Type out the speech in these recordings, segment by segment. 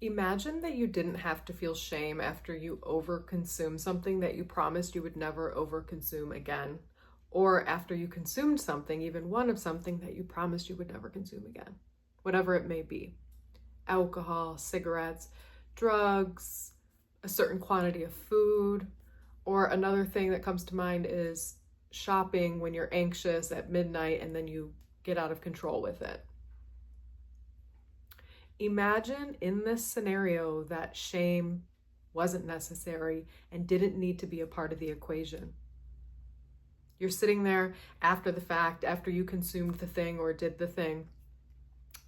Imagine that you didn't have to feel shame after you overconsume something that you promised you would never overconsume again, or after you consumed something, even one of something that you promised you would never consume again, whatever it may be. Alcohol, cigarettes, drugs, a certain quantity of food, or another thing that comes to mind is shopping when you're anxious at midnight and then you get out of control with it. Imagine in this scenario that shame wasn't necessary and didn't need to be a part of the equation. You're sitting there after the fact, after you consumed the thing or did the thing,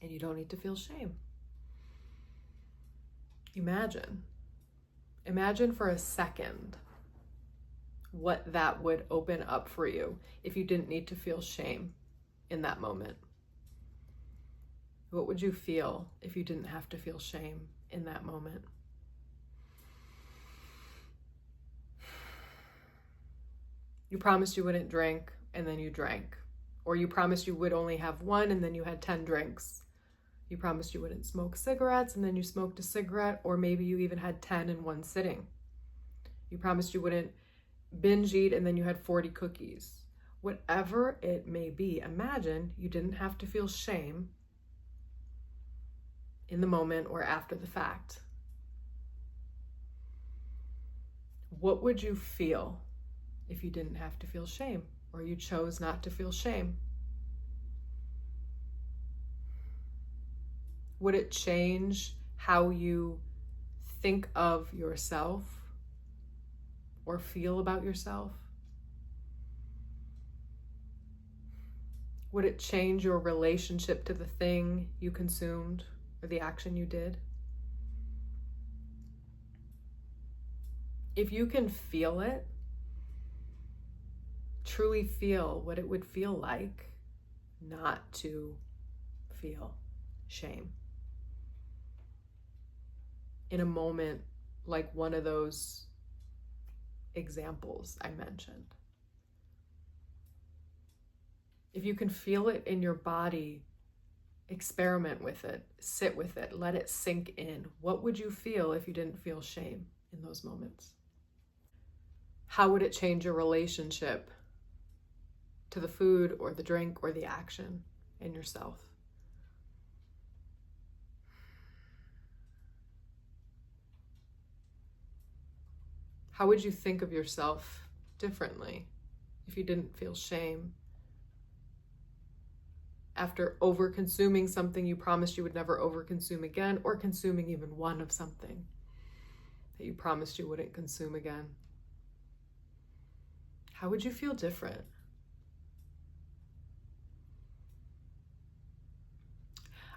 and you don't need to feel shame. Imagine for a second what that would open up for you if you didn't need to feel shame in that moment. What would you feel if you didn't have to feel shame in that moment? You promised you wouldn't drink and then you drank. Or you promised you would only have one and then you had 10 drinks. You promised you wouldn't smoke cigarettes and then you smoked a cigarette, or maybe you even had 10 in one sitting. You promised you wouldn't binge eat and then you had 40 cookies. Whatever it may be, imagine you didn't have to feel shame in the moment or after the fact. What would you feel if you didn't have to feel shame, or you chose not to feel shame? Would it change how you think of yourself or feel about yourself? Would it change your relationship to the thing you consumed or the action you did? If you can feel it, truly feel what it would feel like not to feel shame in a moment like one of those examples I mentioned. If you can feel it in your body, experiment with it, sit with it, let it sink in. What would you feel if you didn't feel shame in those moments? How would it change your relationship to the food or the drink or the action in yourself? How would you think of yourself differently if you didn't feel shame after over-consuming something you promised you would never over-consume again, or consuming even one of something that you promised you wouldn't consume again? How would you feel different?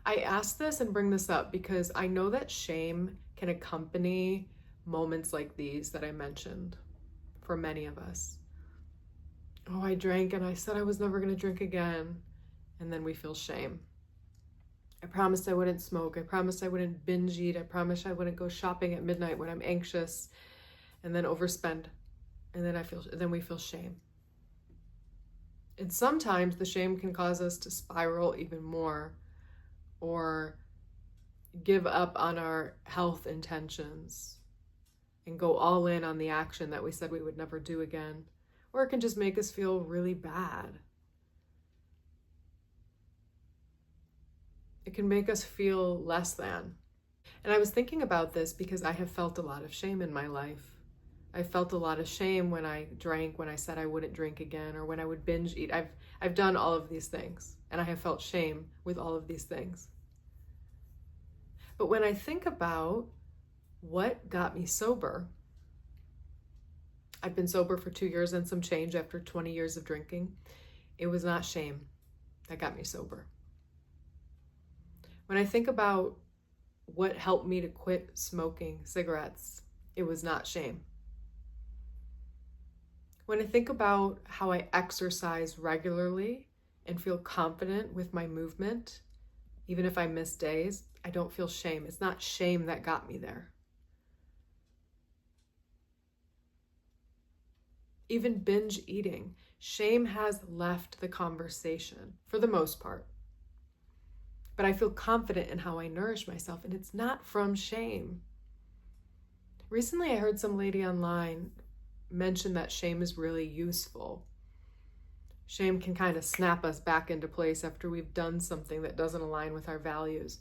I ask this and bring this up because I know that shame can accompany moments like these that I mentioned for many of us. Oh, I drank and I said I was never going to drink again. And then we feel shame. I promised I wouldn't smoke. I promised I wouldn't binge eat. I promised I wouldn't go shopping at midnight when I'm anxious, and then overspend. And then we feel shame. And sometimes the shame can cause us to spiral even more, or give up on our health intentions and go all in on the action that we said we would never do again. Or it can just make us feel really bad. It can make us feel less than. And I was thinking about this because I have felt a lot of shame in my life. I felt a lot of shame when I drank, when I said I wouldn't drink again, or when I would binge eat. I've done all of these things, and I have felt shame with all of these things. But when I think about what got me sober, I've been sober for 2 years and some change after 20 years of drinking. It was not shame that got me sober. When I think about what helped me to quit smoking cigarettes, it was not shame. When I think about how I exercise regularly and feel confident with my movement, even if I miss days, I don't feel shame. It's not shame that got me there. Even binge eating, shame has left the conversation for the most part. but I feel confident in how I nourish myself, and it's not from shame. Recently, I heard some lady online mention that shame is really useful. Shame can kind of snap us back into place after we've done something that doesn't align with our values.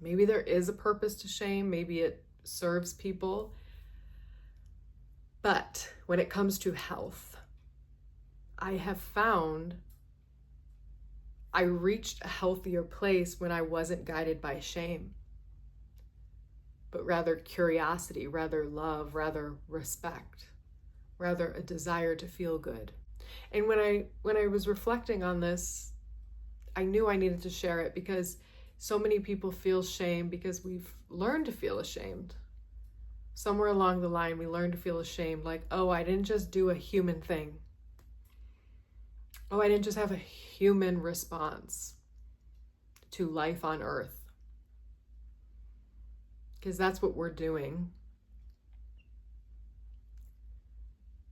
Maybe there is a purpose to shame, maybe it serves people. But when it comes to health, I have found I reached a healthier place when I wasn't guided by shame, but rather curiosity, rather love, rather respect, rather a desire to feel good. And when I was reflecting on this, I knew I needed to share it because so many people feel shame because we've learned to feel ashamed. Somewhere along the line, we learned to feel ashamed, like, oh, I didn't just do a human thing. Oh, I didn't just have a human response to life on earth. Because that's what we're doing.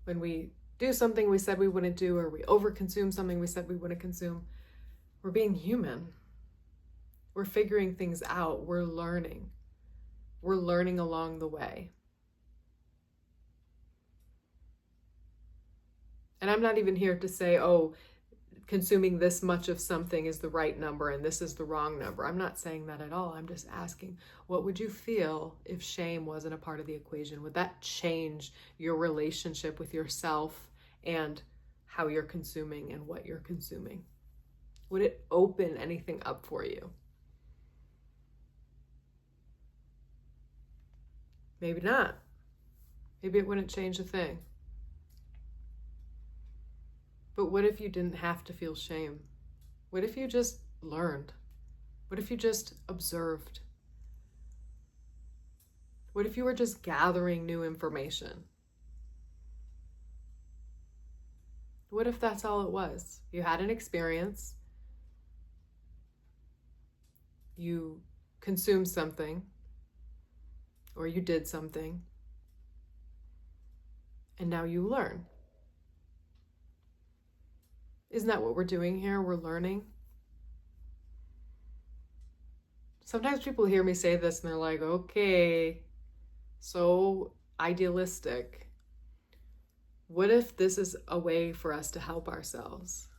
When we do something we said we wouldn't do, or we overconsume something we said we wouldn't consume, we're being human. We're figuring things out. We're learning. We're learning along the way. And I'm not even here to say, oh, consuming this much of something is the right number and this is the wrong number. I'm not saying that at all. I'm just asking, what would you feel if shame wasn't a part of the equation? Would that change your relationship with yourself and how you're consuming and what you're consuming? Would it open anything up for you? Maybe not. Maybe it wouldn't change a thing. But what if you didn't have to feel shame? What if you just learned? What if you just observed? What if you were just gathering new information? What if that's all it was? You had an experience, you consumed something, or you did something, and now you learn. Isn't that what we're doing here? We're learning. Sometimes people hear me say this and they're like, okay, so idealistic. What if this is a way for us to help ourselves?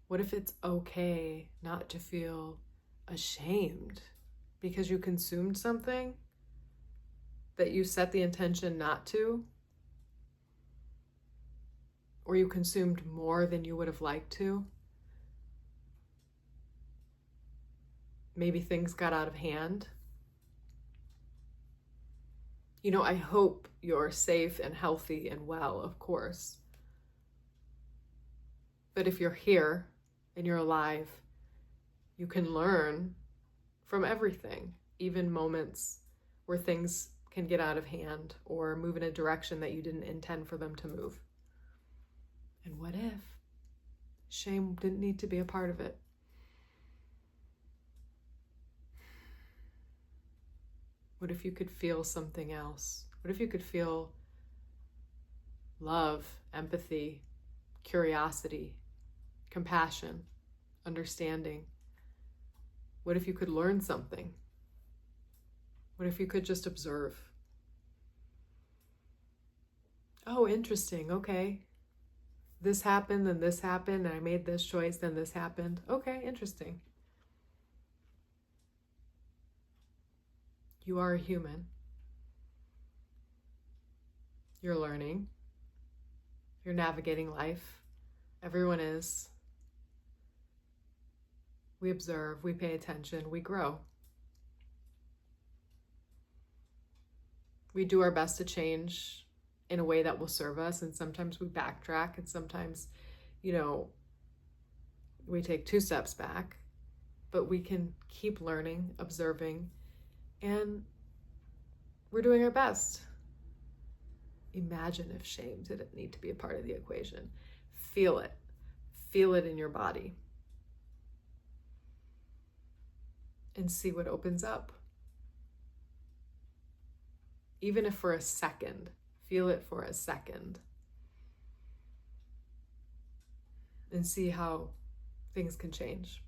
What if it's okay not to feel ashamed because you consumed something that you set the intention not to? Or you consumed more than you would have liked to? Maybe things got out of hand. You know, I hope you're safe and healthy and well, of course. But if you're here and you're alive, you can learn from everything, even moments where things can get out of hand or move in a direction that you didn't intend for them to move. And what if shame didn't need to be a part of it? What if you could feel something else? What if you could feel love, empathy, curiosity, compassion, understanding? What if you could learn something? What if you could just observe? Oh, interesting. Okay. This happened, then this happened, and I made this choice, then this happened. Okay, interesting. You are a human. You're learning. You're navigating life. Everyone is. We observe, we pay attention, we grow. We do our best to change in a way that will serve us, and sometimes we backtrack, and sometimes, we take 2 steps back, but we can keep learning, observing, and we're doing our best. Imagine if shame didn't need to be a part of the equation. Feel it. Feel it in your body. And see what opens up. Even if for a second, feel it for a second. And see how things can change.